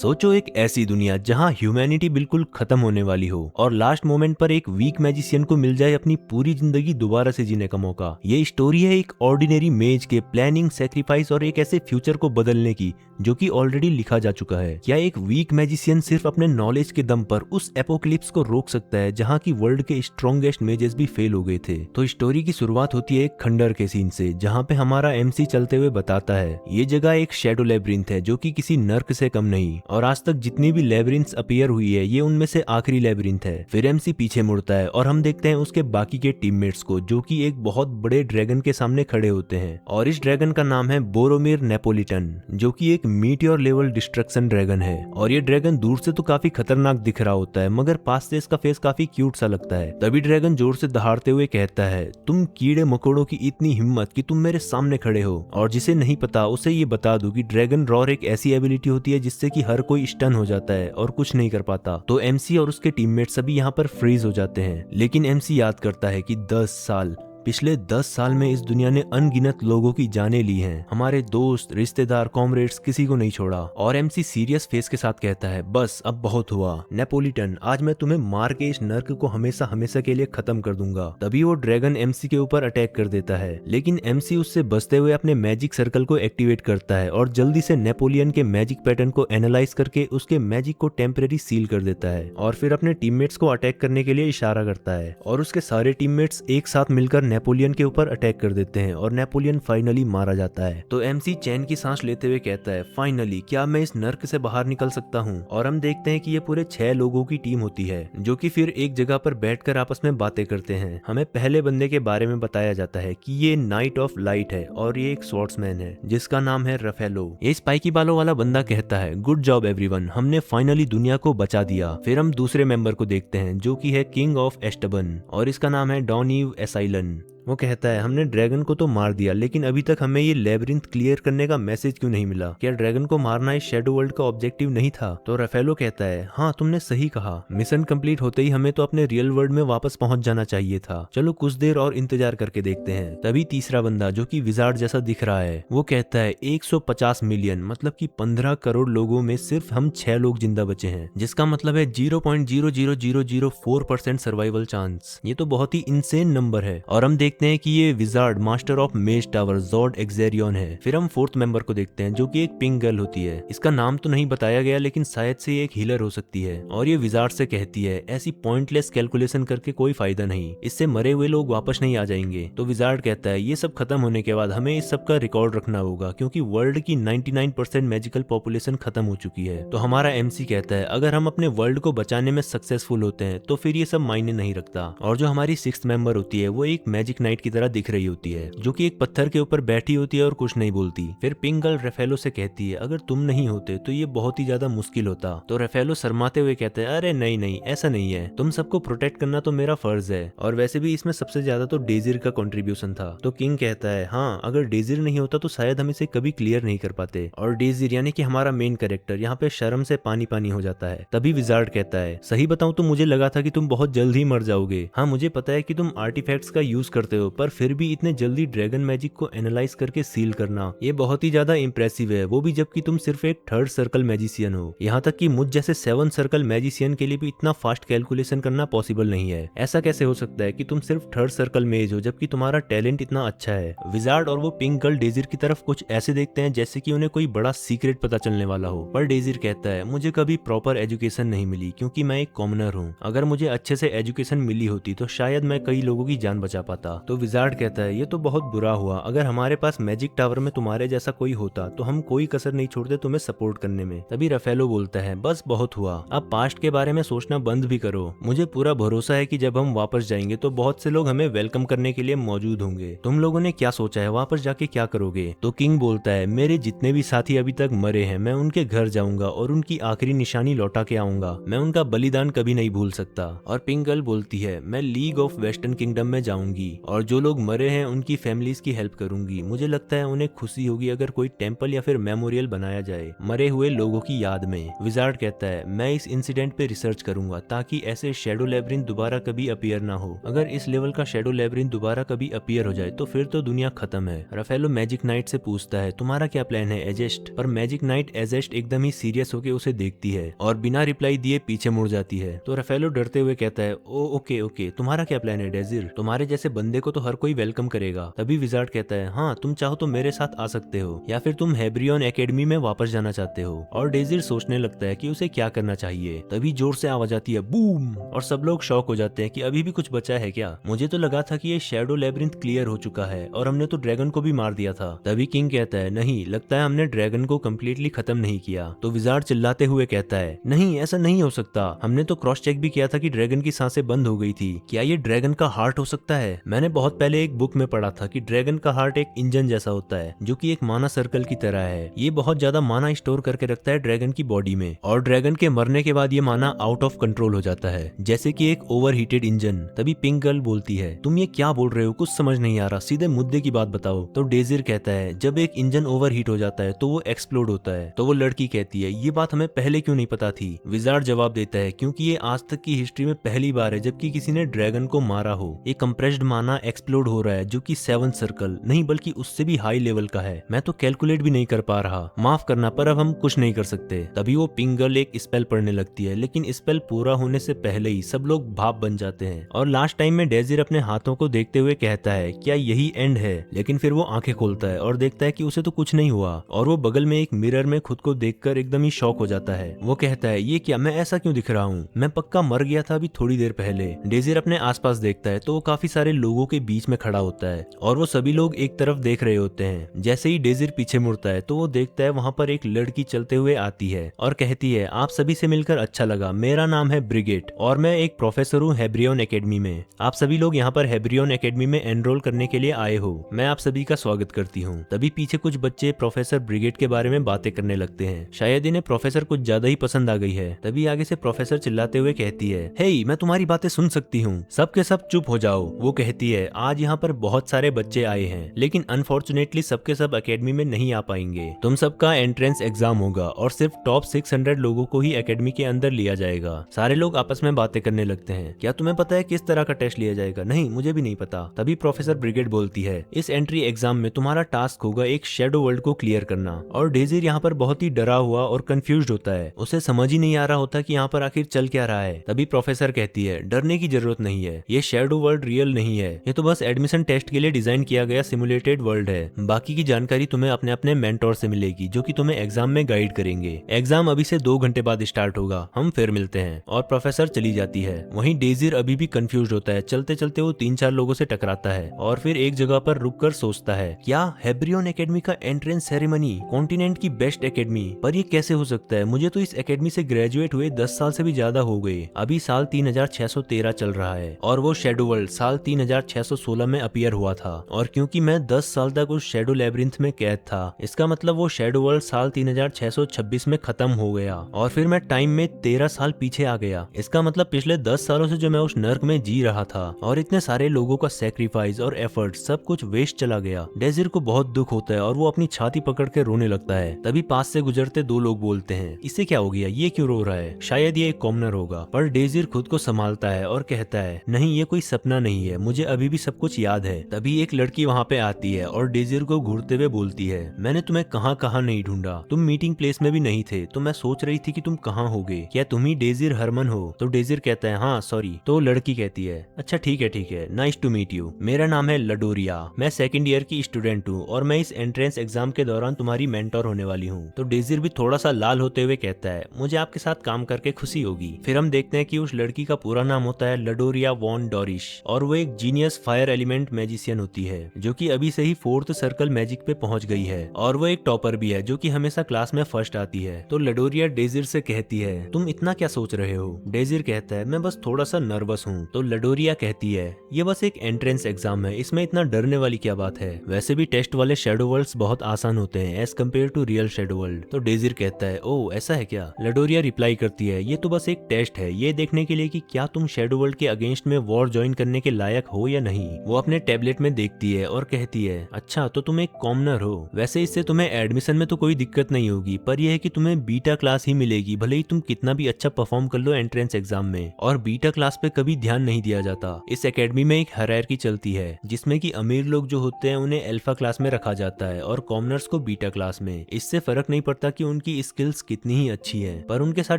सोचो एक ऐसी दुनिया जहां ह्यूमैनिटी बिल्कुल खत्म होने वाली हो और लास्ट मोमेंट पर एक वीक मैजिशियन को मिल जाए अपनी पूरी जिंदगी दोबारा से जीने का मौका। ये स्टोरी है एक ऑर्डिनरी मेज के प्लानिंग, सेक्रीफाइस और एक ऐसे फ्यूचर को बदलने की जो कि ऑलरेडी लिखा जा चुका है। क्या एक वीक मैजिशियन सिर्फ अपने नॉलेज के दम पर उस एपोक्लिप्स को रोक सकता है जहां की वर्ल्ड के स्ट्रॉन्गेस्ट मेजेस भी फेल हो गए थे? तो स्टोरी की शुरुआत होती है एक खंडर के सीन से जहां पे हमारा एमसी चलते हुए बताता है ये जगह एक शैडो लेब्रिंथ है जो कि किसी नर्क से कम नहीं, और आज तक जितनी भी लेब्रिंथ्स अपीयर हुई है ये उनमें से आखिरी लेब्रिंथ है। फिर एमसी पीछे मुड़ता है और हम देखते हैं उसके बाकी के टीममेट्स को जो कि एक बहुत बड़े ड्रैगन के सामने खड़े होते हैं, और इस ड्रैगन का नाम है बोरोमिर नेपोलिटन जो कि एक मीटियोर लेवल डिस्ट्रक्शन ड्रैगन है। और ये ड्रैगन दूर से तो काफी खतरनाक दिख रहा होता है मगर पास से इसका फेस काफी क्यूट सा लगता है। तभी ड्रैगन जोर से दहाड़ते हुए कहता है, तुम कीड़े मकोड़ों की इतनी हिम्मत कि तुम मेरे सामने खड़े हो। और जिसे नहीं पता उसे ये बता दूं कि ड्रैगन रॉर एक ऐसी एबिलिटी होती है जिससे कि हर कोई स्टन हो जाता है और कुछ नहीं कर पाता। तो एमसी और उसके टीममेट सभी यहाँ पर फ्रीज हो जाते हैं। लेकिन एमसी याद करता है कि 10 साल, पिछले 10 साल में इस दुनिया ने अनगिनत लोगों की जानें ली हैं। हमारे दोस्त, रिश्तेदार, कॉमरेड्स, किसी को नहीं छोड़ा। और एमसी सीरियस फेस के साथ कहता है, बस अब बहुत हुआ नेपोलिटन, आज मैं तुम्हें मार के इस नर्क को हमेशा हमेशा के लिए खत्म कर दूंगा। तभी वो ड्रैगन एमसी के ऊपर अटैक कर देता है, लेकिन एमसी उससे बचते हुए अपने मैजिक सर्कल को एक्टिवेट करता है और जल्दी से नेपोलियन के मैजिक पैटर्न को एनालाइज करके उसके मैजिक को टेम्परेरी सील कर देता है और फिर अपने टीममेट्स को अटैक करने के लिए इशारा करता है। और उसके सारे टीममेट्स एक साथ मिलकर नेपोलियन के ऊपर अटैक कर देते हैं और नेपोलियन फाइनली मारा जाता है। तो एमसी चैन की सांस लेते हुए कहता है, फाइनली क्या मैं इस नर्क से बाहर निकल सकता हूँ? और हम देखते हैं कि ये पूरे 6 लोगों की टीम होती है जो कि फिर एक जगह पर बैठकर आपस में बातें करते हैं। हमें पहले बंदे के बारे में बताया जाता है कि ये नाइट ऑफ लाइट है और ये एक स्वॉर्ड्समैन है जिसका नाम है रफेलो। ये स्पाइकी बालों वाला बंदा कहता है, गुड जॉब एवरीवन, हमने फाइनली दुनिया को बचा दिया। फिर हम दूसरे मेंबर को देखते हैं जो कि है किंग ऑफ एस्टबन और इसका नाम है डॉनीव एसाइलन। वो कहता है, हमने ड्रैगन को तो मार दिया लेकिन अभी तक हमें ये लेब्रिंथ क्लियर करने का मैसेज क्यों नहीं मिला? क्या ड्रैगन को मारना इस शैडो वर्ल्ड का ऑब्जेक्टिव नहीं था? तो रफेलो कहता है, हाँ तुमने सही कहा, मिशन कंप्लीट होते ही हमें तो अपने रियल वर्ल्ड में वापस पहुंच जाना चाहिए था। चलो कुछ देर और इंतजार करके देखते हैं। तभी तीसरा बंदा जो कि विजार्ड जैसा दिख रहा है वो कहता है, 150 मिलियन मतलब कि 15 करोड़ लोगों में सिर्फ हम 6 लोग जिंदा बचे हैं, जिसका मतलब है 0.00004% सर्वाइवल चांस। ये तो बहुत ही इंसेन नंबर है। और हम देखते हैं कि ये wizard master of maze tower जॉर्ड एक्सेरियन है। फिर हम फोर्थ मेंबर को देखते हैं जो कि एक पिंक गर्ल होती है। इसका नाम तो नहीं बताया गया लेकिन शायद से ये एक हीलर हो सकती है और ये विजार्ड से कहती है, ऐसी पॉइंटलेस कैलकुलेशन करके कोई फायदा नहीं, इससे मरे हुए लोग वापस नहीं आ जाएंगे। तो विजार्ड कहता है, ये सब खत्म होने के बाद हमें इस सब का रिकॉर्ड रखना होगा क्योंकि वर्ल्ड की 99% मैजिकल पॉपुलेशन खत्म हो चुकी है। तो हमारा एमसी कहता है, अगर हम अपने वर्ल्ड को बचाने में सक्सेसफुल होते हैं तो फिर ये सब मायने नहीं रखता। और जो हमारी 6th मेंबर होती है वो एक मैजिक नाइट की तरह दिख रही होती है जो कि एक पत्थर के ऊपर बैठी होती है और कुछ नहीं बोलती। फिर पिंक गर्ल रफेलो से कहती है, अगर तुम नहीं होते तो ये बहुत ही ज्यादा मुश्किल होता। तो रफेलो शर्माते हुए कहते हैं, अरे नहीं नहीं ऐसा नहीं है, तुम सबको प्रोटेक्ट करना तो मेरा फर्ज है और वैसे भी इसमें सबसे ज्यादा तो डेजिर का कंट्रीब्यूशन था। तो किंग कहता है, हाँ अगर डेजिर नहीं होता तो शायद हम इसे कभी क्लियर नहीं कर पाते। और डेजिर यानी कि हमारा मेन कैरेक्टर यहाँ पे शर्म से पानी पानी हो जाता है। तभी विजार्ड कहता है, सही बताऊं तो मुझे लगा था कि तुम बहुत जल्द ही मर जाओगे। हाँ मुझे पता है कि तुम आर्टिफैक्ट्स का यूज करते हो पर फिर भी इतने जल्दी ड्रैगन मैजिक को एनालाइज करके सील करना ये बहुत ही ज्यादा इंप्रेसिव है, वो भी जबकि तुम सिर्फ एक 3rd सर्कल मैजिशियन हो। यहाँ तक कि मुझ जैसे 7th सर्कल मैजिशियन के लिए भी इतना फास्ट कैलकुलेशन करना पॉसिबल नहीं है। ऐसा कैसे हो सकता है कि तुम सिर्फ 3rd सर्कल मेज हो जबकि तुम्हारा टैलेंट इतना अच्छा है? विजार्ड और वो पिंक गर्ल डेजिर की तरफ कुछ ऐसे देखते हैं जैसे कि उन्हें कोई बड़ा सीक्रेट पता चलने वाला हो। पर डेजिर कहता है, मुझे कभी प्रॉपर एजुकेशन नहीं मिली क्योंकि मैं एक कॉमनर हूँ। अगर मुझे अच्छे से एजुकेशन मिली होती तो शायद मैं कई लोगों की जान बचा पाता। तो विजार्ड कहता है, ये तो बहुत बुरा हुआ, अगर हमारे पास मैजिक टावर में तुम्हारे जैसा कोई होता तो हम कोई कसर नहीं छोड़ते तुम्हें सपोर्ट करने में। तभी रफेलो बोलता है, बस बहुत हुआ, अब पास्ट के बारे में सोचना बंद भी करो। मुझे पूरा भरोसा है कि जब हम वापस जाएंगे तो बहुत से लोग हमें वेलकम करने के लिए मौजूद होंगे। तुम लोगों ने क्या सोचा है, वापस जाके क्या करोगे? तो किंग बोलता है, मेरे जितने भी साथी अभी तक मरे हैं मैं उनके घर जाऊंगा और उनकी आखिरी निशानी लौटा के आऊंगा, मैं उनका बलिदान कभी नहीं भूल सकता। और पिंक गर्ल बोलती है, मैं लीग ऑफ वेस्टर्न किंगडम में जाऊंगी और जो लोग मरे हैं उनकी फैमिलीज की हेल्प करूंगी। मुझे लगता है उन्हें खुशी होगी अगर कोई टेंपल या फिर मेमोरियल बनाया जाए मरे हुए लोगों की याद में। विजार्ड कहता है मैं इस इंसिडेंट पे रिसर्च करूंगा ताकि ऐसे शैडो लैब्रिंथ दोबारा कभी अपीयर ना हो। अगर इस लेवल का शैडो लैब्रिंथ दोबारा कभी अपीयर हो जाए तो फिर तो दुनिया खत्म है। राफेलो मैजिक नाइट से पूछता है तुम्हारा क्या प्लान है एजेस्ट, पर मैजिक नाइट एजेस्ट एकदम ही सीरियस होकर उसे देखती है और बिना रिप्लाई दिए पीछे मुड़ जाती है। तो राफेलो डरते हुए कहता है ओ ओके ओके, तुम्हारा क्या प्लान है डेजिर, तुम्हारे जैसे बंदे को तो हर कोई वेलकम करेगा। तभी विजार्ड कहता है हाँ तुम चाहो तो मेरे साथ आ सकते हो या फिर तुम हेब्रियन एकेडमी में वापस जाना चाहते हो। और डेजिर सोचने लगता है कि उसे क्या करना चाहिए। तभी जोर से आवाज आती है बूम, और सब लोग शॉक हो जाते हैं कि अभी भी कुछ बचा है क्या। मुझे तो लगा था कि ये शैडो लैब्रिंथ क्लियर हो चुका है और हमने तो ड्रैगन को भी मार दिया था। तभी किंग कहता है नहीं, लगता है हमने ड्रैगन को कम्प्लीटली खत्म नहीं किया। तो विजार्ड चिल्लाते हुए कहता है नहीं ऐसा नहीं हो सकता, हमने तो क्रॉस चेक भी किया था कि ड्रैगन की सांसें बंद हो गई थी। क्या ये ड्रैगन का हार्ट हो सकता है? मैंने बहुत पहले एक बुक में पढ़ा था कि ड्रैगन का हार्ट एक इंजन जैसा होता है जो कि एक माना सर्कल की तरह है। ये बहुत ज्यादा माना स्टोर करके रखता है ड्रैगन की बॉडी में और ड्रैगन के मरने के बाद ये माना आउट ऑफ कंट्रोल हो जाता है जैसे कि एक ओवरहीटेड इंजन। तभी पिंक गर्ल बोलती है तुम ये क्या बोल रहे हो, कुछ समझ नहीं आ रहा, सीधे मुद्दे की बात बताओ। तो डेजिर कहता है जब एक इंजन ओवरहीट हो जाता है तो वो एक्सप्लोड होता है। तो वो लड़की कहती है ये बात हमें पहले क्यों नहीं पता थी। विजार्ड जवाब देता है क्योंकि ये आज तक की हिस्ट्री में पहली बार है जबकि किसी ने ड्रैगन को मारा हो। एक कंप्रेस्ड माना एक्सप्लोड हो रहा है जो कि 7 सर्कल नहीं बल्कि उससे भी हाई लेवल का है। मैं तो कैलकुलेट भी नहीं कर पा रहा, माफ करना पर अब हम कुछ नहीं कर सकते। तभी वो पिंक गर्ल एक स्पेल पढ़ने लगती है लेकिन स्पेल पूरा होने से पहले ही सब लोग भाप बन जाते हैं। और लास्ट टाइम में डेजिर अपने हाथों को देखते हुए कहता है क्या यही एंड है, लेकिन फिर वो आंखें खोलता है और देखता है कि उसे तो कुछ नहीं हुआ और वो बगल में एक मिरर में खुद को देखकर एकदम ही शॉक हो जाता है। वो कहता है ये क्या, मैं ऐसा क्यों दिख रहा हूँ, मैं पक्का मर गया था अभी थोड़ी देर पहले। डेजिर अपने आसपास देखता है तो वो काफी सारे लोगों के बीच में खड़ा होता है और वो सभी लोग एक तरफ देख रहे होते हैं। जैसे ही डेजिर पीछे मुड़ता है तो वो देखता है वहाँ पर एक लड़की चलते हुए आती है और कहती है आप सभी से मिलकर अच्छा लगा, मेरा नाम है ब्रिगेट और मैं एक प्रोफेसर हूँ हेब्रियन एकेडमी में। आप सभी लोग यहाँ पर हेब्रियन एकेडमी में एनरोल करने के लिए आए हो, मैं आप सभी का स्वागत करती हूँ। तभी पीछे कुछ बच्चे प्रोफेसर ब्रिगेट के बारे में बातें करने लगते हैं, शायद इन्हें प्रोफेसर कुछ ज्यादा ही पसंद आ गई है। तभी आगे से प्रोफेसर चिल्लाते हुए कहती है हे मैं तुम्हारी बातें सुन सकती हूँ, सबके सब चुप हो जाओ। वो कहती है आज यहाँ पर बहुत सारे बच्चे आए हैं लेकिन अनफॉर्चुनेटली सबके सब एकेडमी में नहीं आ पाएंगे। तुम सबका एंट्रेंस एग्जाम होगा और सिर्फ टॉप 600 लोगों को ही एकेडमी के अंदर लिया जाएगा। सारे लोग आपस में बातें करने लगते हैं, क्या तुम्हें पता है किस तरह का टेस्ट लिया जाएगा? नहीं मुझे भी नहीं पता। तभी प्रोफेसर ब्रिगेड बोलती है इस एंट्री एग्जाम में तुम्हारा टास्क होगा एक शैडो वर्ल्ड को क्लियर करना। और डेजिर यहाँ पर बहुत ही डरा हुआ और कंफ्यूज्ड होता है, उसे समझ ही नहीं आ रहा होता कि यहाँ पर आखिर चल क्या रहा है। तभी प्रोफेसर कहती है डरने की जरूरत नहीं है, ये शैडो वर्ल्ड रियल नहीं है, ये तो बस एडमिशन टेस्ट के लिए डिजाइन किया गया सिमुलेटेड वर्ल्ड है। बाकी की जानकारी तुम्हें अपने अपने मेंटोर से मिलेगी जो कि तुम्हें एग्जाम में गाइड करेंगे। एग्जाम अभी से 2 घंटे बाद स्टार्ट होगा, हम फिर मिलते हैं। और प्रोफेसर चली जाती है। वहीं डेजिर अभी भी कंफ्यूज होता है, चलते चलते वो 3-4 लोगों से टकराता है और फिर एक जगह पर रुककर सोचता है क्या हेब्रियन एकेडमी का एंट्रेंस सेरेमनी कॉन्टिनेंट की बेस्ट एकेडमी, पर ये कैसे हो सकता है? मुझे तो इस एकेडमी से ग्रेजुएट हुए 10 साल से भी ज्यादा हो गए, अभी साल 3613 चल रहा है और वो शैडो वर्ल्ड साल 3616 में अपीयर हुआ था। और क्योंकि मैं 10 साल तक उस शैडो लैब्रिंथ में कैद था, इसका मतलब वो शैडो वर्ल्ड साल 3626 में खत्म हो गया और फिर मैं टाइम में 13 साल पीछे आ गया। इसका मतलब पिछले 10 सालों से जो मैं उस नर्क में जी रहा था और इतने सारे लोगों का सैक्रिफाइस और एफर्ट सब कुछ वेस्ट चला गया। डेजिर को बहुत दुख होता है और वो अपनी छाती पकड़ के रोने लगता है। तभी पास से गुजरते 2 लोग बोलते हैं इसे क्या हो गया, ये क्यों रो रहा है, शायद ये एक कॉमनर होगा। पर डेजिर खुद को संभालता है और कहता है नहीं ये कोई सपना नहीं है, मुझे अभी भी सब कुछ याद है। तभी एक लड़की वहाँ पे आती है और डेजिर को घूरते हुए बोलती है मैंने तुम्हें कहाँ कहाँ नहीं ढूंढा, तुम मीटिंग प्लेस में भी नहीं थे, तो मैं सोच रही थी कि तुम कहाँ होगे, क्या तुम ही डेजिर हरमन हो? तो डेजिर कहता है हाँ सॉरी। तो लड़की कहती है अच्छा ठीक है, नाइस टू मीट यू, मेरा नाम है लडोरिया, मैं 2nd ईयर की स्टूडेंट हूँ और मैं इस एंट्रेंस एग्जाम के दौरान तुम्हारी मेंटोर होने वाली हूँ। तो डेजिर भी थोड़ा सा लाल होते हुए कहता है मुझे आपके साथ काम करके खुशी होगी। फिर हम देखते हैं कि उस लड़की का पूरा नाम होता है लडोरिया वॉन डॉरिश और वो एक जीनियस फायर एलिमेंट मैजिशियन होती है जो कि अभी से ही 4th सर्कल मैजिक पे पहुंच गई है और वो एक टॉपर भी है जो कि हमेशा क्लास में फर्स्ट आती है। तो लडोरिया डेजिर से कहती है तुम इतना क्या सोच रहे हो? डेजिर कहता है मैं बस थोड़ा सा नर्वस हूँ। तो लडोरिया कहती है ये बस एक एंट्रेंस एग्जाम है, इसमें इतना डरने वाली क्या बात है, वैसे भी टेस्ट वाले शैडो वर्ल्ड्स बहुत आसान होते हैं as compare to real shadow world. तो डेजिर कहता है ओ ऐसा है क्या? लडोरिया रिप्लाई करती है ये तो बस एक टेस्ट है, ये देखने के लिए कि क्या तुम शैडो वर्ल्ड के अगेंस्ट में वॉर ज्वाइन करने के लायक हो या लडोरिया नहीं। वो अपने टैबलेट में देखती है और कहती है, अच्छा तो तुम एक कॉमनर हो, वैसे इससे तुम्हें एडमिशन में तो कोई दिक्कत नहीं होगी, पर यह है कि तुम्हें बीटा क्लास ही मिलेगी, भले ही तुम कितना भी अच्छा परफॉर्म कर लो एंट्रेंस एग्जाम में। और बीटा क्लास पे कभी ध्यान नहीं दिया जाता। इस एकेडमी में एक हायरार्की चलती है जिसमें कि अमीर लोग जो होते हैं उन्हें अल्फा क्लास में रखा जाता है और कॉमनर्स को बीटा क्लास में। इससे फर्क नहीं पड़ता कि उनकी स्किल्स कितनी ही अच्छी है, पर उनके साथ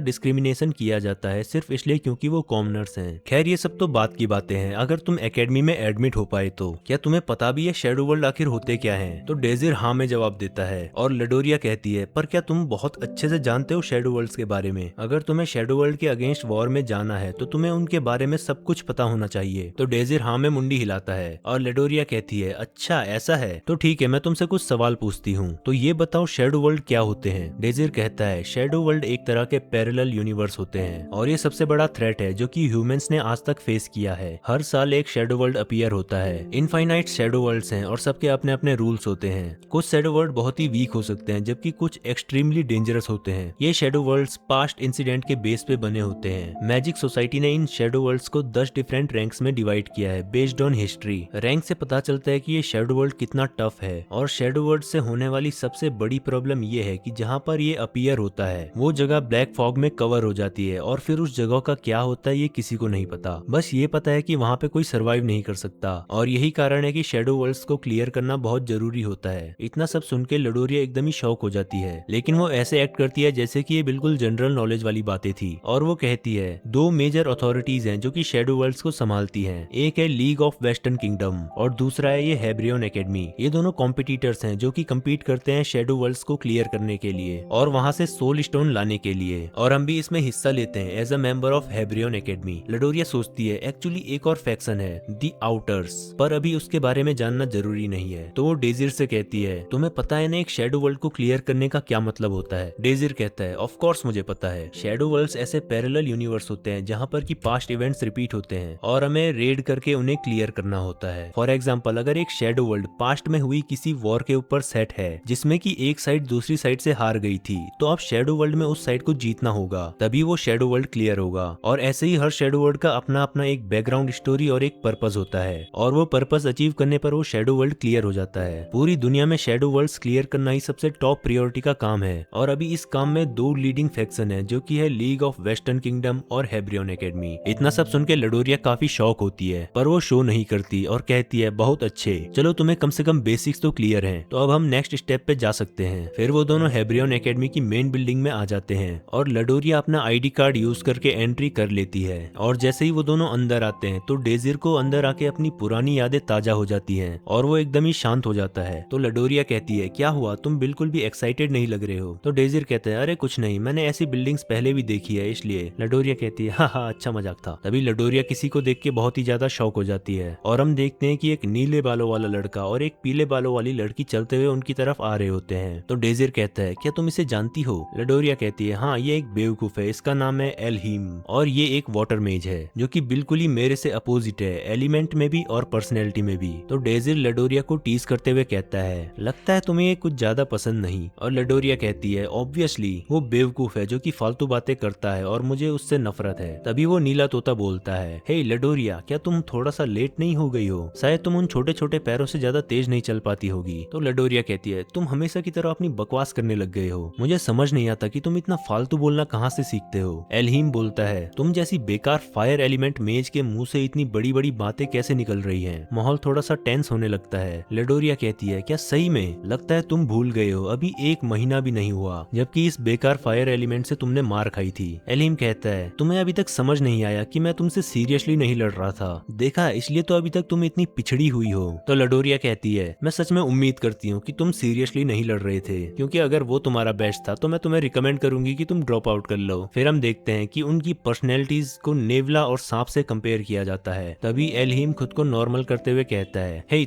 डिस्क्रिमिनेशन किया जाता है सिर्फ इसलिए क्योंकि वो कॉमनर्स हैं। खैर ये सब तो बात की बातें हैं। अगर तुम एकेडमी में एडमिट हो पाए तो क्या तुम्हें पता भी है शैडो वर्ल्ड आखिर होते क्या हैं? तो डेजिर हाँ में जवाब देता है और लडोरिया कहती है, पर क्या तुम बहुत अच्छे से जानते हो शैडो वर्ल्ड्स के बारे में? अगर तुम्हें शैडो वर्ल्ड के अगेंस्ट वॉर में जाना है तो तुम्हें उनके बारे में सब कुछ पता होना चाहिए। तो डेजिर हाँ में मुंडी हिलाता है और लडोरिया कहती है, अच्छा ऐसा है तो ठीक है, मैं तुमसे कुछ सवाल पूछती हूँ, तो ये बताओ शैडो वर्ल्ड क्या होते हैं? डेजिर कहता है, शैडो वर्ल्ड एक तरह के पैरेलल यूनिवर्स होते हैं और ये सबसे बड़ा थ्रेट है जो कि ह्यूमंस ने आज तक फेस किया है। हर साल एक शैडो वर्ल्ड अपीयर होता है। इनफाइनाइट शैडो वर्ल्ड्स हैं और सबके अपने अपने रूल्स होते हैं। कुछ शैडो वर्ल्ड बहुत ही वीक हो सकते हैं जबकि कुछ एक्सट्रीमली डेंजरस होते हैं। ये शैडो वर्ल्ड्स पास्ट इंसिडेंट के बेस पे बने होते हैं। मैजिक सोसाइटी ने इन शैडो वर्ल्ड्स को 10 डिफरेंट रैंक्स में डिवाइड किया है बेस्ड ऑन हिस्ट्री। रैंक से पता चलता है कि ये शैडो वर्ल्ड कितना टफ है। और शैडो वर्ल्ड से होने वाली सबसे बड़ी प्रॉब्लम ये है कि जहाँ पर ये अपीयर होता है वो जगह ब्लैक फॉग में कवर हो जाती है और फिर उस जगह का क्या होता है ये किसी को नहीं पता। बस ये पता है कि वहाँ पे कोई सरवाइव नहीं कर सकता और यही कारण है कि शैडो वर्ल्ड्स को क्लियर करना बहुत जरूरी होता है। इतना सब सुन के लडोरिया एकदम ही शॉक हो जाती है, लेकिन वो ऐसे एक्ट करती है जैसे कि ये बिल्कुल जनरल नॉलेज वाली बातें थी। और वो कहती है, दो मेजर अथॉरिटीज हैं जो कि शैडो वर्ल्ड्स को संभालती हैं। एक है लीग ऑफ वेस्टर्न किंगडम और दूसरा है ये हेब्रियन एकेडमी। ये दोनों कॉम्पिटिटर्स हैं जो कि कम्पीट करते हैं शैडो वर्ल्ड्स को क्लियर करने के लिए और वहाँ से सोल स्टोन लाने के लिए, और हम भी इसमें हिस्सा लेते हैं as a member of Hebrian academy. लडोरिया सोचती है, एक्चुअली एक और फैक्शन है दी आउटर्स, पर अभी उसके बारे में जानना जरूरी नहीं है। तो वो डेजिर से कहती है, तुम्हें पता है ना एक शैडो वर्ल्ड को क्लियर करने का क्या मतलब होता है? डेजिर कहता है, ऑफ कोर्स मुझे पता है। शैडो वर्ल्ड्स ऐसे पैरेलल यूनिवर्स होते हैं जहाँ पर की पास्ट इवेंट्स रिपीट होते हैं और हमें रेड करके उन्हें क्लियर करना होता है। फॉर एग्जाम्पल, अगर एक शैडो वर्ल्ड पास्ट में हुई किसी वॉर के ऊपर सेट है जिसमें की एक साइड दूसरी साइड से हार गई थी, तो अब शैडो वर्ल्ड में उस साइड को जीतना होगा, तभी वो शैडो वर्ल्ड क्लियर होगा। और ऐसे ही हर शैडो वर्ल्ड का अपना अपना एक बैकग्राउंड स्टोरी और एक पर्पस होता है और वो पर्पस अचीव करने पर वो शैडो वर्ल्ड क्लियर हो जाता है। पूरी दुनिया में शैडो वर्ल्ड्स क्लियर करना ही सबसे टॉप प्रायोरिटी का काम है और अभी इस काम में दो लीडिंग फैक्शन है जो कि है लीग ऑफ वेस्टर्न किंगडम और हेब्रियन एकेडमी। इतना सब सुन के लडोरिया काफी शॉक होती है, पर वो शो नहीं करती और कहती है, बहुत अच्छे, चलो तुम्हें कम से कम बेसिक्स तो क्लियर हैं, तो अब हम नेक्स्ट स्टेप पे जा सकते हैं। फिर वो दोनों हेब्रियन एकेडमी की मेन बिल्डिंग में आ जाते हैं और लडोरिया अपना आईडी कार्ड यूज करके एंट्री कर लेती है। और जैसे ही वो दोनों अंदर आते हैं तो डेजिर को अंदर आके अपनी पुरानी यादें ताजा हो जाती हैं और वो एकदम ही शांत हो जाता है। तो लडोरिया कहती है, क्या हुआ, तुम बिल्कुल भी एक्साइटेड नहीं लग रहे हो? तो डेजिर कहते हैं, अरे कुछ नहीं, मैंने ऐसी बिल्डिंग्स पहले भी देखी है इसलिए। लडोरिया कहती है, हाँ अच्छा मजाक था। तभी लडोरिया किसी को देख के बहुत ही ज्यादा शौक हो जाती है और हम देखते हैं कि एक नीले बालों वाला लड़का और एक पीले बालों वाली लड़की चलते हुए उनकी तरफ आ रहे होते हैं। तो डेजिर कहता है, क्या तुम इसे जानती हो? लडोरिया कहती है, हाँ ये एक बेवकूफ है, इसका नाम है एलहीम और ये एक वाटर मेज है जो कि बिल्कुल ही मेरे से अपोजिट है, एलिमेंट में भी और पर्सनैलिटी में भी। तो डेजिर लडोरिया को टीज करते हुए कहता है, लगता है तुम्हें ये कुछ ज्यादा पसंद नहीं। और लडोरिया कहती है, ऑब्वियसली वो बेवकूफ है जो कि फालतू बातें करता है और मुझे उससे नफरत है। तभी वो नीला तोता बोलता है, हे लडोरिया, क्या तुम थोड़ा सा लेट नहीं हो गई हो? शायद तुम उन छोटे छोटे पैरों से ज्यादा तेज नहीं चल पाती होगी। तो लडोरिया कहती है, तुम हमेशा की तरह अपनी बकवास करने लग गए हो, मुझे समझ नहीं आता कि तुम इतना फालतू बोलना कहाँ से सीखते हो। एलहीम बोलता है, तुम जैसी बेकार फायर एलिमेंट मेज के मुंह से इतनी बड़ी बड़ी बातें कैसे निकल रही हैं? माहौल थोड़ा सा टेंस होने लगता है। लडोरिया कहती है, क्या सही में? लगता है तुम भूल गए हो, अभी 1 महीना भी नहीं हुआ जबकि इस बेकार फायर एलिमेंट से तुमने मार खाई थी। एलहीम कहता है, तुम्हें अभी तक समझ नहीं आया कि मैं तुमसे सीरियसली नहीं लड़ रहा था, देखा इसलिए तो अभी तक तुम इतनी पिछड़ी हुई हो। तो लडोरिया कहती है, मैं सच में उम्मीद करती हूँ कि तुम सीरियसली नहीं लड़ रहे थे, क्योंकि अगर वो तुम्हारा बेस्ट था तो मैं तुम्हें रिकमेंड करूंगी कि तुम ड्रॉप आउट कर लो। फिर हम देखते हैं कि उनकी पर्सनैलिटीज को नेवला और सांप से कंपेयर किया जाता है। तभी एलहीम खुद को नॉर्मल करते हुए कहता है, हे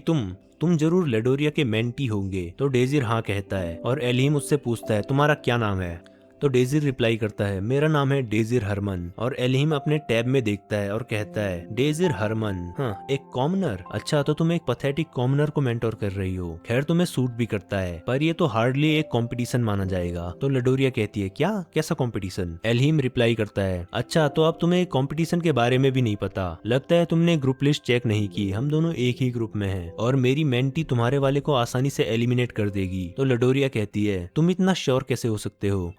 तुम जरूर लडोरिया के मेंटी होंगे। तो डेजिर हाँ कहता है और एलहीम उससे पूछता है, तुम्हारा क्या नाम है? तो डेजिर रिप्लाई करता है मेरा नाम है डेजिर हरमन। और एलिहिम अपने टैब में देखता है और कहता है डेजिर हरमन, हाँ एक कॉमनर, अच्छा तो तुम एक पथेटिक कॉमनर को मेंटोर कर रही हो। खैर तुम्हें सूट भी करता है पर ये तो हार्डली एक कंपटीशन माना जाएगा। तो लडोरिया कहती है क्या, कैसा कंपटीशन? एलिहिम रिप्लाई करता है अच्छा तो अब तुम्हें कंपटीशन के बारे में भी नहीं पता, लगता है तुमने ग्रुप लिस्ट चेक नहीं की, हम दोनों एक ही ग्रुप में हैं और मेरी मेंटी तुम्हारे वाले को आसानी से एलिमिनेट कर देगी। तो लडोरिया कहती है तुम इतना श्योर कैसे हो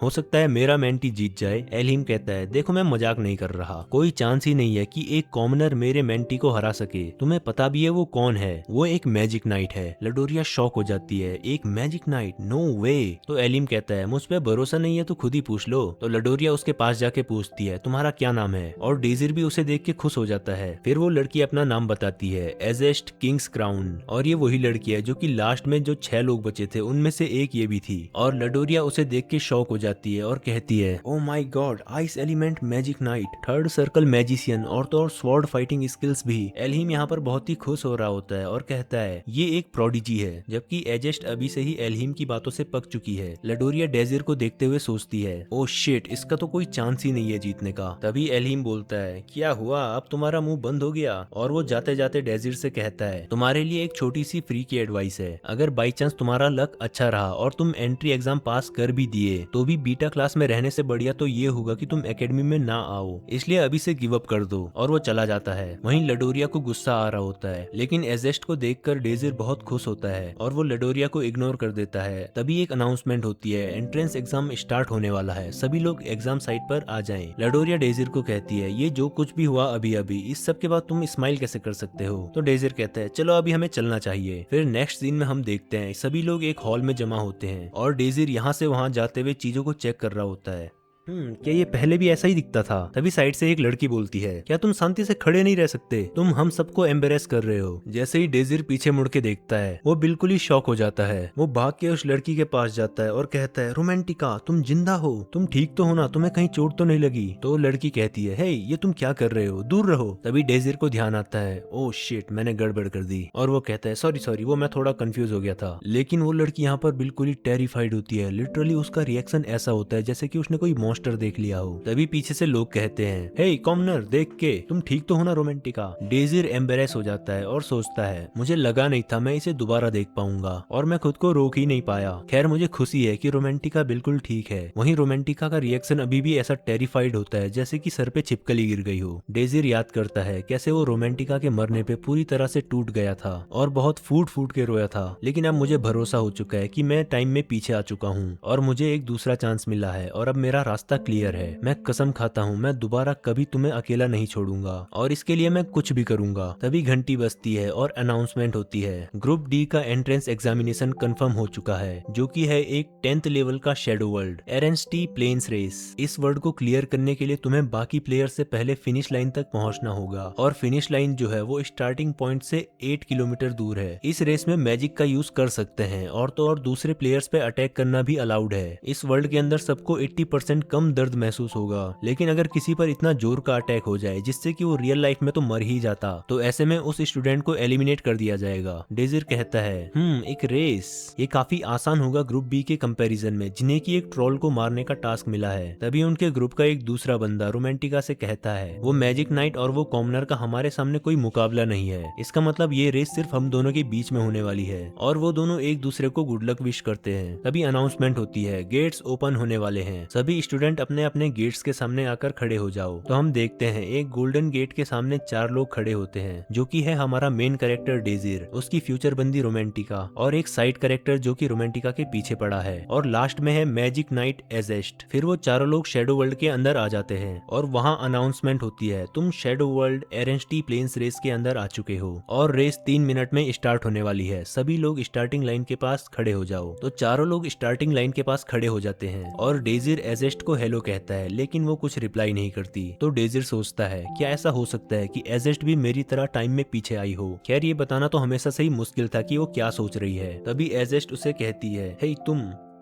सकता है मेरा मेंटी जीत जाए। एलिहिम कहता है देखो मैं मजाक नहीं कर रहा, कोई चांस ही नहीं है कि एक कॉमनर मेरे मेंटी को हरा सके। तुम्हें पता भी है वो कौन है, वो एक मैजिक नाइट है। लडोरिया शॉक हो जाती है, एक मैजिक नाइट, नो वे। तो एलिहिम कहता है मुझ पे भरोसा नहीं है तो खुद ही पूछ लो। तो लडोरिया उसके पास जाके पूछती है तुम्हारा क्या नाम है, और डेजिर भी उसे देख के खुश हो जाता है। फिर वो लड़की अपना नाम बताती है एजेस्ट किंग्स क्राउन, और ये वही लड़की है जो कि लास्ट में जो 6 लोग बचे थे उनमें से एक ये भी थी। और लडोरिया उसे देख के शॉक हो जाती है और कहती है oh my God, ice element magic night, third circle magician और तो और स्वॉर्ड फाइटिंग स्किल्स भी। एलिहिम यहाँ पर बहुत ही खुश हो रहा होता है और कहता है ये एक प्रोडिजी है, जबकि एजेस्ट अभी से ही एलिहिम की बातों से पक चुकी है। लडोरिया डेजिर को देखते हुए सोचती है ओ शिट, इसका तो कोई चांस ही नहीं है जीतने का। तभी एलिहिम बोलता है क्या हुआ, अब तुम्हारा मुंह बंद हो गया? और वो जाते जाते डेजिर से कहता है तुम्हारे लिए एक छोटी सी फ्री की एडवाइस है, अगर बाई चांस तुम्हारा लक अच्छा रहा और तुम एंट्री एग्जाम पास कर भी दिए तो भी बीटा क्लास में रहने से बढ़िया तो ये होगा कि तुम एकेडमी में ना आओ, इसलिए अभी से गिव अप कर दो। और वो चला जाता है। वहीं लडोरिया को गुस्सा आ रहा होता है, लेकिन एजेस्ट को देखकर डेजिर बहुत खुश होता है और वो लडोरिया को इग्नोर कर देता है। तभी एक अनाउंसमेंट होती है एंट्रेंस एग्जाम स्टार्ट होने वाला है, सभी लोग एग्जाम साइट पर आ जाएं। लडोरिया डेजिर को कहती है ये जो कुछ भी हुआ अभी अभी, इस सब के बाद तुम स्माइल कैसे कर सकते हो? तो डेजिर कहता है चलो अभी हमें चलना चाहिए। फिर नेक्स्ट सीन में हम देखते हैं सभी लोग एक हॉल में जमा होते हैं और डेजिर यहाँ से वहाँ जाते हुए चीजों को चेक कर रहा होता है। क्या ये पहले भी ऐसा ही दिखता था? तभी साइड से एक लड़की बोलती है क्या तुम शांति से खड़े नहीं रह सकते, तुम हम सबको एम्बेरेस कर रहे हो। जैसे ही डेजिर पीछे मुड़ के देखता है वो बिल्कुल ही शॉक हो जाता है। वो भाग के उस लड़की के पास जाता है और कहता है रोमांटिका तुम जिंदा हो, तुम ठीक तो हो ना, तुम्हें कहीं चोट तो नहीं लगी? तो लड़की कहती है हे ये तुम क्या कर रहे हो, दूर रहो। तभी डेजिर को ध्यान आता है ओ शिट मैंने गड़बड़ कर दी, और वो कहता है सॉरी वो मैं थोड़ा कंफ्यूज हो गया था। लेकिन वो लड़की यहाँ पर बिल्कुल ही टेरिफाइड होती है, लिटरली उसका रिएक्शन ऐसा होता है जैसे कि उसने कोई मॉन्स्टर देख लिया हो। तभी पीछे से लोग कहते हैं हे कॉमनर देख के तुम ठीक तो हो ना रोमांटिका? डेजिर एम्बेरेस हो जाता है और सोचता है मुझे लगा नहीं था मैं इसे दोबारा देख पाऊंगा, और मैं खुद को रोक ही नहीं पाया। खैर मुझे खुशी है कि रोमांटिका बिल्कुल ठीक है। वहीं रोमांटिका का रिएक्शन अभी भी ऐसा टेरिफाइड होता है जैसे कि सर पे छिपकली गिर गई हो। डेजिर याद करता है कैसे वो रोमांटिका के मरने पे पूरी तरह से टूट गया था और बहुत फूट फूट के रोया था, लेकिन अब मुझे भरोसा हो चुका है कि मैं टाइम में पीछे आ चुका हूँ और मुझे एक दूसरा चांस मिला है और अब मेरा रास्ता क्लियर है। मैं कसम खाता हूँ मैं दोबारा कभी तुम्हें अकेला नहीं छोड़ूंगा और इसके लिए मैं कुछ भी करूंगा। तभी घंटी बजती है और अनाउंसमेंट होती है ग्रुप डी का एंट्रेंस एग्जामिनेशन कंफर्म हो चुका है, जो कि है एक 10th लेवल का शेडो वर्ल्ड एरेंस्टी प्लेन्स रेस। इस वर्ल्ड को क्लियर करने के लिए तुम्हें बाकी प्लेयर से पहले फिनिश लाइन तक पहुंचना होगा, और फिनिश लाइन जो है वो स्टार्टिंग पॉइंट से 8 किलोमीटर दूर है। इस रेस में मैजिक का यूज कर सकते हैं और तो और दूसरे प्लेयर्स पे अटैक करना भी अलाउड है। इस वर्ल्ड के अंदर सबको 80% कम दर्द महसूस होगा, लेकिन अगर किसी पर इतना जोर का अटैक हो जाए जिससे कि वो रियल लाइफ में तो मर ही जाता, तो ऐसे में उस स्टूडेंट को एलिमिनेट कर दिया जाएगा। डेजिर कहता है एक रेस, ये काफी आसान होगा ग्रुप बी के कंपैरिजन में, जिन्हें की एक ट्रोल को मारने का टास्क मिला है। तभी उनके ग्रुप का एक दूसरा बंदा रोमांटिका से कहता है वो मैजिक नाइट और वो कॉमनर का हमारे सामने कोई मुकाबला नहीं है, इसका मतलब ये रेस सिर्फ हम दोनों के बीच में होने वाली है। और वो दोनों एक दूसरे को गुड लक विश करते हैं। तभी अनाउंसमेंट होती है गेट्स ओपन होने वाले हैं, सभी स्टूडेंट अपने अपने गेट्स के सामने आकर खड़े हो जाओ। तो हम देखते हैं एक गोल्डन गेट के सामने 4 लोग खड़े होते हैं, जो कि है हमारा मेन कैरेक्टर डेजिर, उसकी फ्यूचर बंदी रोमांटिका और एक साइड कैरेक्टर जो कि रोमांटिका के पीछे पड़ा है, और लास्ट में है मैजिक नाइट एजेस्ट। फिर वो चारों लोग शेडो वर्ल्ड के अंदर आ जाते हैं और वहाँ अनाउंसमेंट होती है तुम शेडो वर्ल्ड एरेंस्टी प्लेन्स रेस के अंदर आ चुके हो और रेस 3 मिनट में स्टार्ट होने वाली है, सभी लोग स्टार्टिंग लाइन के पास खड़े हो जाओ। तो चारों लोग स्टार्टिंग लाइन के पास खड़े हो जाते हैं और डेजिर एजेस्ट को हेलो कहता है, लेकिन वो कुछ रिप्लाई नहीं करती। तो डेजिर सोचता है क्या ऐसा हो सकता है कि एजेस्ट भी मेरी तरह टाइम में पीछे आई हो। खैर ये बताना तो हमेशा से ही मुश्किल था कि वो क्या सोच रही है। तभी एजेस्ट उसे कहती है हे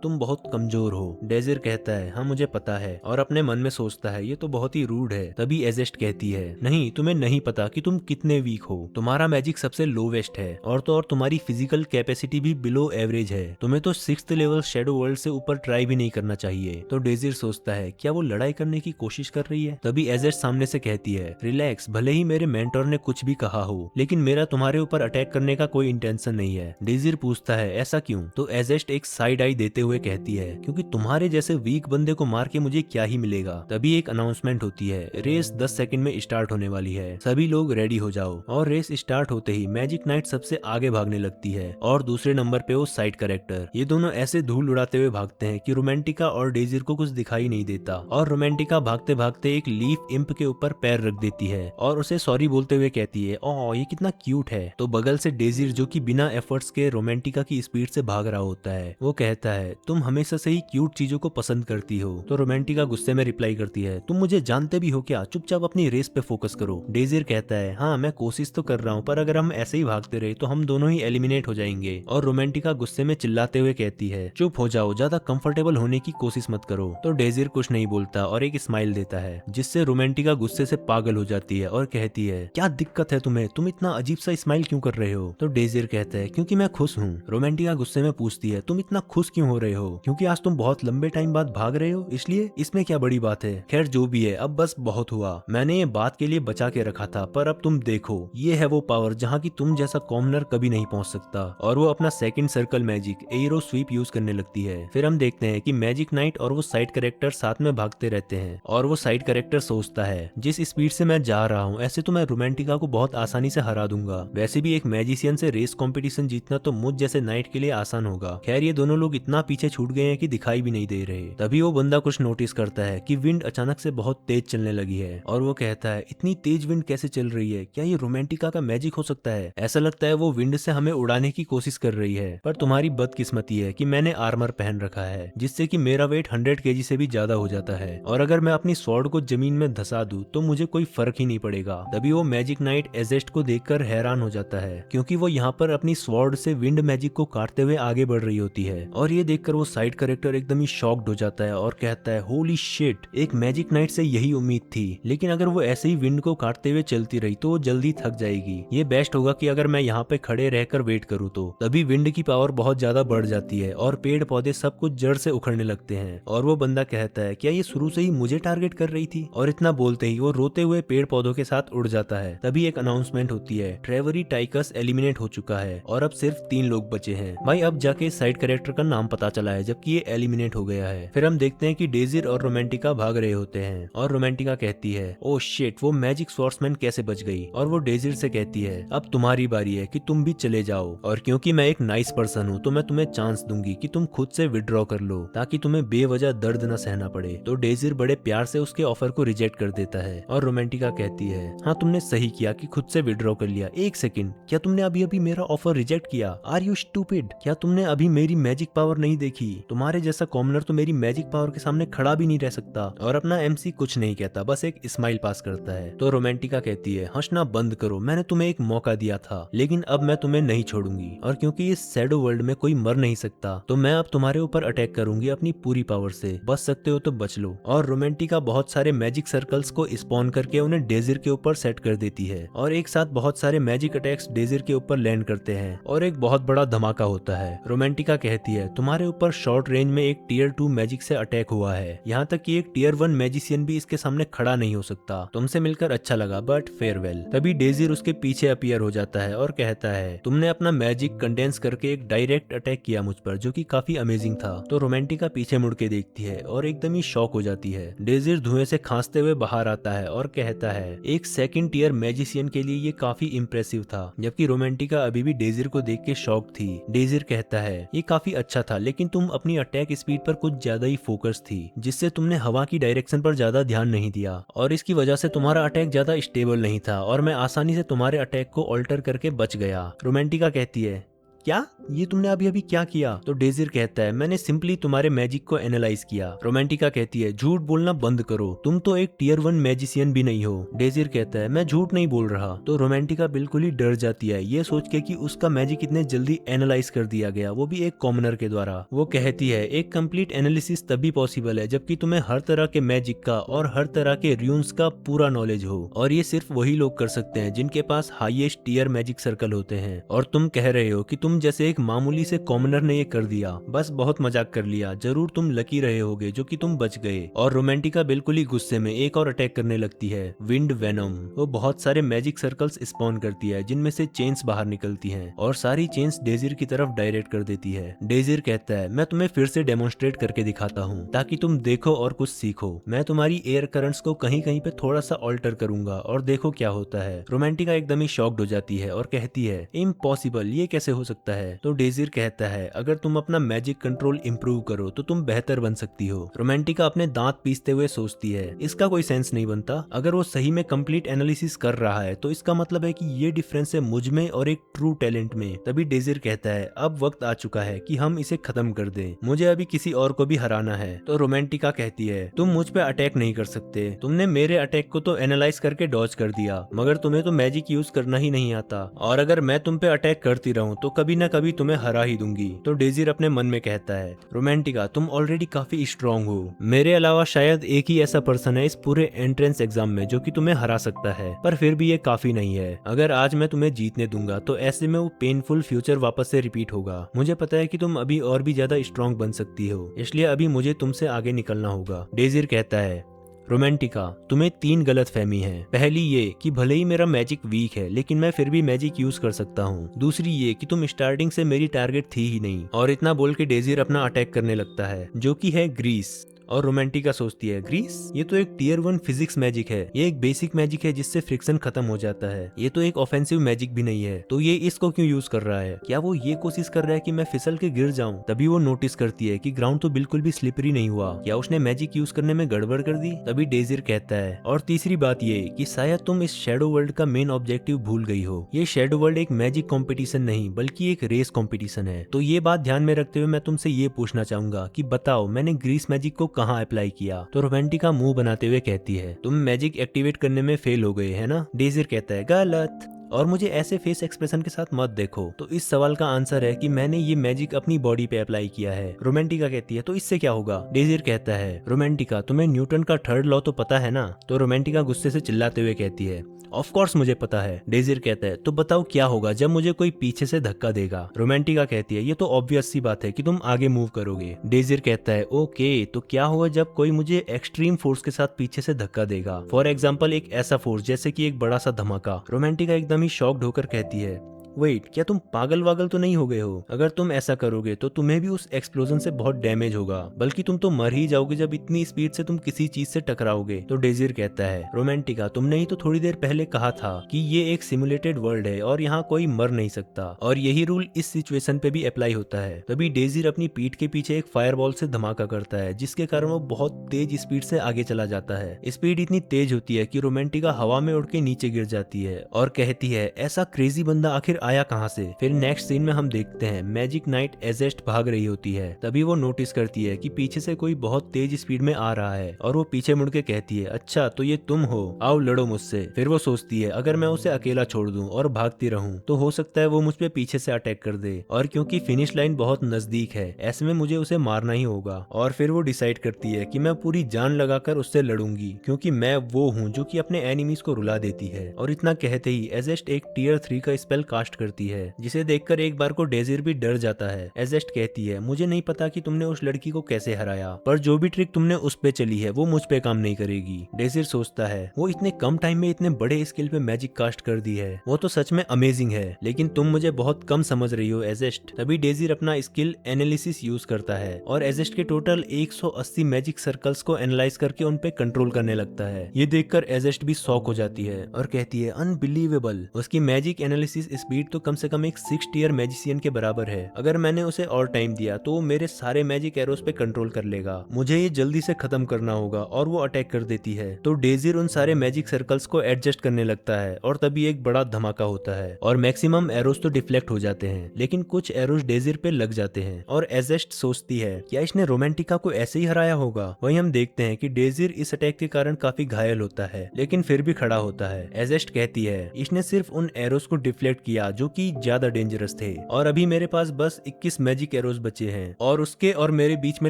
तुम बहुत कमजोर हो। डेजिर कहता है हाँ मुझे पता है, और अपने मन में सोचता है ये तो बहुत ही रूड है। तभी एजेस्ट कहती है नहीं, तुम्हें नहीं पता कि तुम कितने वीक हो, तुम्हारा मैजिक सबसे लोवेस्ट है, और तो और तुम्हारी फिजिकल कैपेसिटी भी बिलो एवरेज है, तुम्हें तो 6th लेवल शैडो वर्ल्ड से ऊपर ट्राई भी नहीं करना चाहिए। तो डेजिर सोचता है क्या वो लड़ाई करने की कोशिश कर रही है। तभी एजेस्ट सामने से कहती है रिलैक्स, भले ही मेरे मेंटोर ने कुछ भी कहा हो, लेकिन मेरा तुम्हारे ऊपर अटैक करने का कोई इंटेंशन नहीं है। डेजिर पूछता है ऐसा क्यों? तो एजेस्ट एक साइड आई देते हुए कहती है क्योंकि तुम्हारे जैसे वीक बंदे को मार के मुझे क्या ही मिलेगा। तभी एक अनाउंसमेंट होती है, रेस 10 सेकंड में स्टार्ट होने वाली है, सभी लोग रेडी हो जाओ। और रेस स्टार्ट होते ही मैजिक नाइट सबसे आगे भागने लगती है और दूसरे नंबर पे वो साइड कैरेक्टर। ये दोनों ऐसे धूल उड़ाते हुए भागते हैं कि रोमांटिका और डेजिर को कुछ दिखाई नहीं देता, और रोमांटिका भागते भागते एक लीफ इम्प के ऊपर पैर रख देती है और उसे सॉरी बोलते हुए कहती है ओह ये कितना क्यूट है। तो बगल से डेजिर जो कि बिना एफर्ट्स के रोमांटिका की स्पीड से भाग रहा होता है, वो कहता है तुम हमेशा से ही क्यूट चीजों को पसंद करती हो। तो रोमांटिका गुस्से में रिप्लाई करती है तुम मुझे जानते भी हो क्या, चुपचाप अपनी रेस पे फोकस करो। डेजिर कहता है हाँ मैं कोशिश तो कर रहा हूँ, पर अगर हम ऐसे ही भागते रहे तो हम दोनों ही एलिमिनेट हो जाएंगे। और रोमांटिका गुस्से में चिल्लाते हुए कहती है चुप हो जाओ, ज्यादा कंफर्टेबल होने की कोशिश मत करो। तो डेजिर कुछ नहीं बोलता और एक स्माइल देता है, जिससे रोमांटिका गुस्से से पागल हो जाती है और कहती है क्या दिक्कत है तुम्हें, तुम इतना अजीब सा स्माइल क्यों कर रहे हो? तो डेजिर कहता है क्योंकि मैं खुश हूँ। रोमांटिका गुस्से में पूछती है तुम इतना खुश क्यों हो रहे हो? क्योंकि आज तुम बहुत लंबे टाइम बाद भाग रहे हो इसलिए? इसमें क्या बड़ी बात है, खैर जो भी है अब बस बहुत हुआ, मैंने ये बात के लिए बचा के रखा था, पर अब तुम देखो ये है वो पावर जहाँ की तुम जैसा कॉमनर कभी नहीं पहुंच सकता। और वो अपना second circle magic arrow sweep use करने लगती है। फिर हम देखते हैं कि मैजिक नाइट और वो साइड कैरेक्टर साथ में भागते रहते हैं, और वो साइड कैरेक्टर सोचता है जिस स्पीड से मैं जा रहा हूँ ऐसे तो मैं रोमांटिका को बहुत आसानी से हरा दूंगा, वैसे भी एक मैजिशियन से रेस कंपटीशन जीतना तो मुझ जैसे नाइट के लिए आसान होगा। खैर ये दोनों लोग इतना पीछे छूट गए हैं कि दिखाई भी नहीं दे रहे। तभी वो बंदा कुछ नोटिस करता है कि विंड अचानक से बहुत तेज चलने लगी है, और वो कहता है इतनी तेज विंड कैसे चल रही है, क्या ये रोमांटिका का मैजिक हो सकता है? ऐसा लगता है वो विंड से हमें उड़ाने की कोशिश कर रही है, पर तुम्हारी बदकिस्मती है कि मैंने आर्मर पहन रखा है जिससे कि मेरा वेट 100 kg से भी ज्यादा हो जाता है, और अगर मैं अपनी स्वॉर्ड को जमीन में धसा दूं तो मुझे कोई फर्क ही नहीं पड़ेगा। तभी वो मैजिक नाइट एजेस्ट को देखकर हैरान हो जाता है क्योंकि वो यहाँ पर अपनी स्वॉर्ड से विंड मैजिक को काटते हुए आगे बढ़ रही होती है, और ये देखकर वो साइड कैरेक्टर एकदम ही शॉक्ड हो जाता है और कहता है होली शिट, एक मैजिक नाइट से यही उम्मीद थी, लेकिन अगर वो ऐसे ही विंड को काटते हुए चलती रही तो वो जल्दी थक जाएगी, ये बेस्ट होगा कि अगर मैं यहाँ पे खड़े रहकर वेट करूँ। तो तभी विंड की पावर बहुत ज्यादा बढ़ जाती है और पेड़ पौधे सब कुछ जड़ से उखड़ने लगते हैं, और वो बंदा कहता है क्या ये शुरू से ही मुझे टारगेट कर रही थी? और इतना बोलते ही वो रोते हुए पेड़ पौधों के साथ उड़ जाता है। तभी एक अनाउंसमेंट होती है, ट्रेवरी टाइकस एलिमिनेट हो चुका है और अब सिर्फ 3 लोग बचे हैं। भाई अब जाके साइड कैरेक्टर का नाम पता चला है जबकि ये एलिमिनेट हो गया है। फिर हम देखते हैं कि डेजिर और रोमांटिका भाग रहे होते हैं, और रोमांटिका कहती है ओ शिट, वो मैजिक स्वॉर्ड्समैन कैसे बच गई? और वो डेजिर से कहती है अब तुम्हारी बारी है कि तुम भी चले जाओ, और क्योंकि मैं एक नाइस पर्सन हूँ तो मैं तुम्हें चांस दूंगी कि तुम खुद से विड्रॉ कर लो ताकि तुम्हें बेवजह दर्द न सहना पड़े। तो डेजिर बड़े प्यार से उसके ऑफर को रिजेक्ट कर देता है, और रोमांटिका कहती है हाँ तुमने सही किया कि खुद से विड्रॉ कर लिया। एक सेकंड, क्या तुमने अभी अभी मेरा ऑफर रिजेक्ट किया? Are you stupid? क्या तुमने अभी मेरी मैजिक पावर नहीं देखी? तुम्हारे जैसा कॉमनर तो मेरी मैजिक पावर के सामने खड़ा भी नहीं रह सकता। और अपना एमसी कुछ नहीं कहता, बस एक स्माइल पास करता है। तो रोमांटिका कहती है हंसना बंद करो, मैंने तुम्हें एक मौका दिया था लेकिन अब मैं तुम्हें नहीं छोड़ूंगी, और क्योंकि इस शैडो वर्ल्ड में कोई मर नहीं सकता तो मैं अब तुम्हारे ऊपर अटैक करूंगी अपनी पूरी पावर से, बच सकते हो तो बच लो। और रोमांटिका बहुत सारे मैजिक सर्कल्स को स्पॉन करके उन्हें डेजिर के ऊपर सेट कर देती है, और एक साथ बहुत सारे मैजिक अटैक्स डेजिर के ऊपर लैंड करते हैं और एक बहुत बड़ा धमाका होता है। रोमांटिका कहती है तुम्हारे ऊपर शॉर्ट रेंज में एक टियर 2 मैजिक से अटैक हुआ है, यहाँ तक कि एक टियर 1 मैजिशियन भी इसके सामने खड़ा नहीं हो सकता। तुमसे मिलकर अच्छा लगा बट फेयरवेल। तभी डेजिर उसके पीछे अपीयर हो जाता है और कहता है तुमने अपना मैजिक कंडेंस करके एक डायरेक्ट अटैक किया मुझ पर जो कि काफी अमेजिंग था। तो रोमांटिका पीछे मुड़ के देखती है और एकदम ही शॉक हो जाती है। डेजिर धुएं से खांसते हुए बाहर आता है और कहता है एक सेकंड टियर मैजिशियन के लिए ये काफी इंप्रेसिव था, जबकि रोमांटिका अभी भी डेजिर को देख के शॉक थी। डेजिर कहता है ये काफी अच्छा था लेकिन तुम अपनी अटैक स्पीड पर कुछ ज्यादा ही फोकस थी, जिससे तुमने हवा की डायरेक्शन पर ज्यादा ध्यान नहीं दिया, और इसकी वजह से तुम्हारा अटैक ज्यादा स्टेबल नहीं था और मैं आसानी से तुम्हारे अटैक को ऑल्टर करके बच गया। रोमांटिका कहती है क्या ये तुमने अभी अभी क्या किया? तो डेजिर कहता है मैंने सिंपली तुम्हारे मैजिक को एनालाइज किया। रोमांटिका कहती है झूठ बोलना बंद करो, तुम तो एक टियर 1 मैजिशियन भी नहीं हो। डेजिर कहता है मैं झूठ नहीं बोल रहा। तो रोमांटिका बिल्कुल ही डर जाती है ये सोच के कि उसका मैजिक इतने जल्दी एनालाइज कर दिया गया, वो भी एक कॉमनर के द्वारा। वो कहती है एक कंप्लीट एनालिसिस तभी पॉसिबल है जबकि तुम्हें हर तरह के मैजिक का और हर तरह के रून्स का पूरा नॉलेज हो, और ये सिर्फ वही लोग कर सकते हैं जिनके पास हाईएस्ट टियर मैजिक सर्कल होते हैं। और तुम कह रहे हो कि तुम जैसे एक मामूली से कॉमनर ने ये कर दिया, बस बहुत मजाक कर लिया, जरूर तुम लकी रहे होगे जो कि तुम बच गए। और रोमांटिका बिल्कुल ही गुस्से में एक और अटैक करने लगती है, विंड वेनम। वो बहुत सारे मैजिक सर्कल्स स्पॉन करती है जिनमें से चेन्स बाहर निकलती हैं और सारी चेन्स डेजिर की तरफ डायरेक्ट कर देती है। डेजिर कहता है मैं तुम्हें फिर से डेमोन्स्ट्रेट करके दिखाता हूँ ताकि तुम देखो और कुछ सीखो। मैं तुम्हारी एयर करंट्स को कहीं कहीं पे थोड़ा सा ऑल्टर करूंगा और देखो क्या होता है। रोमांटिका एकदम ही शॉक्ड हो जाती है और कहती है इम्पॉसिबल, ये कैसे हो सकता है? तो डेजिर कहता है अगर तुम अपना मैजिक कंट्रोल इंप्रूव करो तो तुम बेहतर बन सकती हो। रोमांटिका अपने दांत पीसते हुए सोचती है इसका कोई सेंस नहीं बनता, अगर वो सही में कंप्लीट एनालिसिस कर रहा है तो इसका मतलब है कि ये डिफरेंस है मुझ में और एक ट्रू टैलेंट में। तभी डेजिर कहता है अब वक्त आ चुका है कि हम इसे खत्म कर दें, मुझे अभी किसी और को भी हराना है। तो रोमांटिका कहती है तुम मुझ पे अटैक नहीं कर सकते, तुमने मेरे अटैक को तो एनालाइज करके डॉज कर दिया, मगर तुम्हें तो मैजिक यूज करना ही नहीं आता, और अगर मैं तुम पे अटैक करती रहूं तो कभी ना कभी तुम्हें हरा ही दूंगी। तो डेजिर अपने मन में कहता है रोमांटिका तुम ऑलरेडी काफी स्ट्रॉन्ग हो, मेरे अलावा शायद एक ही ऐसा पर्सन है इस पूरे एंट्रेंस एग्जाम में जो कि तुम्हें हरा सकता है, पर फिर भी ये काफी नहीं है। अगर आज मैं तुम्हें जीतने दूंगा तो ऐसे में वो पेनफुल फ्यूचर वापस से रिपीट होगा। मुझे पता है कि तुम अभी और भी ज्यादा स्ट्रॉन्ग बन सकती हो, इसलिए अभी मुझे तुमसे आगे निकलना होगा। डेजिर कहता है रोमांटिका तुम्हें 3 गलतफहमी है। पहली ये कि भले ही मेरा मैजिक वीक है लेकिन मैं फिर भी मैजिक यूज कर सकता हूँ। दूसरी ये कि तुम स्टार्टिंग से मेरी टारगेट थी ही नहीं। और इतना बोल के डेजिर अपना अटैक करने लगता है जो कि है ग्रीस। और रोमांटिका सोचती है ग्रीस, ये तो एक टियर 1 फिजिक्स मैजिक है, ये एक बेसिक मैजिक है जिससे फ्रिक्शन खत्म हो जाता है, ये तो एक ऑफेंसिव मैजिक भी नहीं है, तो ये इसको क्यों यूज कर रहा है? क्या वो ये कोशिश कर रहा है कि मैं फिसल के गिर जाऊं? तभी वो नोटिस करती है कि ग्राउंड तो बिल्कुल भी स्लिपरी नहीं हुआ, क्या उसने मैजिक यूज करने में गड़बड़ कर दी? तभी डेजिर कहता है और तीसरी बात ये कि शायद तुम इस शैडो वर्ल्ड का मेन ऑब्जेक्टिव भूल गई हो, ये शैडो वर्ल्ड एक मैजिक कॉम्पिटिशन नहीं बल्कि एक रेस कॉम्पिटिशन है। तो ये बात ध्यान में रखते हुए मैं तुमसे ये पूछना चाहूंगा कि बताओ मैंने ग्रीस मैजिक को कहाँ अप्लाई किया? तो रोमांटिका मुंह बनाते हुए कहती है तुम मैजिक एक्टिवेट करने में फेल हो गए है ना? डेजिर कहता है गलत, और मुझे ऐसे फेस एक्सप्रेशन के साथ मत देखो। तो इस सवाल का आंसर है कि मैंने ये मैजिक अपनी बॉडी पे अप्लाई किया है। रोमांटिका कहती है तो इससे क्या होगा? डेजिर कहता है रोमांटिका तुम्हें न्यूटन का 3rd लॉ तो पता है ना? तो रोमांटिका गुस्से से चिल्लाते हुए कहती है ऑफ कोर्स मुझे पता है। डेजिर कहता है तो बताओ क्या होगा जब मुझे कोई पीछे से धक्का देगा? रोमांटिका कहती है ये तो ऑब्वियस सी बात है कि तुम आगे मूव करोगे। डेजिर कहता है ओके, तो क्या होगा जब कोई मुझे एक्सट्रीम फोर्स के साथ पीछे से धक्का देगा? फॉर एग्जाम्पल एक ऐसा फोर्स जैसे कि एक बड़ा सा धमाका। रोमांटिका एकदम ही शॉक्ड होकर कहती है वेट, क्या तुम पागल वागल तो नहीं हो गए हो? अगर तुम ऐसा करोगे तो तुम्हें भी उस एक्सप्लोजन से बहुत डैमेज होगा, बल्कि तुम तो मर ही जाओगे जब इतनी स्पीड से तुम किसी चीज से टकराओगे। तो डेजिर कहता है रोमांटिका तुमने ही तो थोड़ी देर पहले कहा था कि ये एक सिमुलेटेड वर्ल्ड है और यहाँ कोई मर नहीं सकता, और यही रूल इस सिचुएशन पे भी अप्लाई होता है। तभी डेजिर अपनी पीठ के पीछे एक फायरबॉल से धमाका करता है जिसके कारण वो बहुत तेज स्पीड से आगे चला जाता है। स्पीड इतनी तेज होती है कि रोमांटिका हवा में उड़ के नीचे गिर जाती है और कहती है ऐसा क्रेजी बंदा आखिर आया कहां से? फिर नेक्स्ट सीन में हम देखते हैं मैजिक नाइट एजेस्ट भाग रही होती है। तभी वो नोटिस करती है कि पीछे से कोई बहुत तेज स्पीड में आ रहा है और वो पीछे मुड़ के कहती है अच्छा तो ये तुम हो, आओ लड़ो मुझसे। फिर वो सोचती है अगर मैं उसे अकेला छोड़ दूं और भागती रहूं तो हो सकता है वो मुझ पे पीछे से अटैक कर दे, और क्योंकि फिनिश लाइन बहुत नजदीक है ऐसे में मुझे उसे मारना ही होगा। और फिर वो डिसाइड करती है कि मैं पूरी जान लगाकर उससे लड़ूंगी क्योंकि मैं वो हूँ जो कि अपने एनिमीज को रुला देती है। और इतना कहते ही एजेस्ट एक टियर 3 का स्पेल कास्ट करती है जिसे देखकर एक बार को डेजिर भी डर जाता है। एजेस्ट कहती है मुझे नहीं पता कि तुमने उस लड़की को कैसे हराया, पर जो भी ट्रिक तुमने उस पे चली है वो मुझ पे काम नहीं करेगी। डेजिर सोचता है वो इतने कम टाइम में इतने बड़े स्केल पे मैजिक कास्ट कर दी है, वो तो सच में अमेजिंग है, लेकिन तुम मुझे बहुत कम समझ रही हो एजेस्ट। तभी डेजिर अपना स्किल एनालिसिस यूज करता है और एजेस्ट के टोटल 180 मैजिक सर्कल्स को एनालाइज करके उन पे कंट्रोल करने लगता है। ये देखकर एजेस्ट भी शॉक हो जाती है और कहती है अनबिलीवेबल। उसकी मैजिक एनालिसिस स्पीड स्पीड तो कम से कम एक 6 टियर मैजिशियन के बराबर है। अगर मैंने उसे और टाइम दिया तो वो मेरे सारे मैजिक एरोस पे कंट्रोल कर लेगा। मुझे ये जल्दी से खत्म करना होगा और वो अटैक कर देती है। तो डेजिर उन सारे मैजिक सर्कल्स को एडजस्ट करने लगता है और तभी एक बड़ा धमाका होता है और मैक्सिमम एरोस तो डिफ्लेक्ट हो जाते हैं, लेकिन कुछ एरोस डेजिर पे लग जाते हैं और एजेस्ट सोचती है क्या इसने रोमांटिका को ऐसे ही हराया होगा। वहीं हम देखते हैं कि डेजिर इस अटैक के कारण काफी घायल होता है, लेकिन फिर भी खड़ा होता है। एजेस्ट कहती है इसने सिर्फ उन एरोस को डिफ्लेक्ट किया जो कि ज्यादा डेंजरस थे और अभी मेरे पास बस 21 मैजिक एरोस बचे हैं और उसके और मेरे बीच में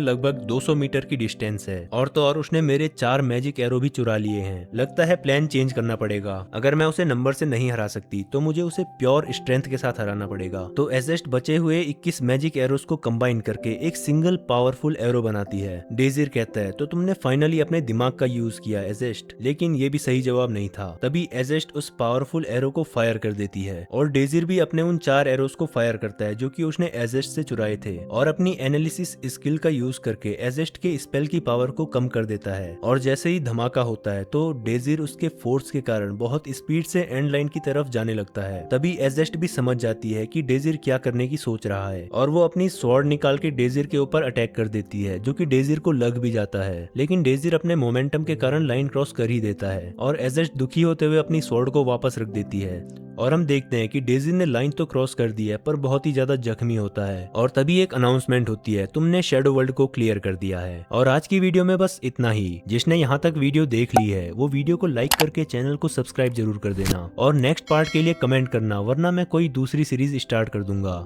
लगभग 200 मीटर की डिस्टेंस है। और तो और उसने मेरे 4 मैजिक एरो भी चुरा लिए हैं। लगता है प्लान चेंज करना पड़ेगा। अगर मैं उसे नंबर से नहीं हरा सकती तो मुझे उसे प्योर स्ट्रेंथ के साथ हराना पड़ेगा। तो एजेस्ट बचे हुए 21 मैजिक एरोस को कंबाइन करके एक सिंगल पावरफुल एरो बनाती है। डेजिर कहता है तो तुमने फाइनली अपने दिमाग का यूज किया एजेस्ट, लेकिन ये भी सही जवाब नहीं था। तभी एजेस्ट उस पावरफुल एरो को फायर कर देती है और डेजिर भी अपने उन 4 एरोस को फायर करता है जो कि उसने एजेस्ट से चुराए थे और अपनी एनालिसिस स्किल का यूज करके एजेस्ट के स्पेल की पावर को कम कर देता है। और जैसे ही धमाका होता है तो डेजिर उसके फोर्स के कारण बहुत स्पीड से एंड लाइन की तरफ जाने लगता है। तभी एजेस्ट भी समझ जाती है कि डेजिर क्या करने की सोच रहा है और वो अपनी स्वॉर्ड निकाल के डेजिर के ऊपर अटैक कर देती है, जो कि डेजिर को लग भी जाता है। लेकिन डेजिर अपने मोमेंटम के कारण लाइन क्रॉस कर ही देता है और एजेस्ट दुखी होते हुए अपनी स्वॉर्ड को वापस रख देती है। और हम देखते हैं कि डेजिर ने लाइन तो क्रॉस कर दी है पर बहुत ही ज्यादा जख्मी होता है। और तभी एक अनाउंसमेंट होती है, तुमने शैडो वर्ल्ड को क्लियर कर दिया है। और आज की वीडियो में बस इतना ही। जिसने यहाँ तक वीडियो देख ली है वो वीडियो को लाइक करके चैनल को सब्सक्राइब जरूर कर देना और नेक्स्ट पार्ट के लिए कमेंट करना, वरना मैं कोई दूसरी सीरीज स्टार्ट कर दूंगा।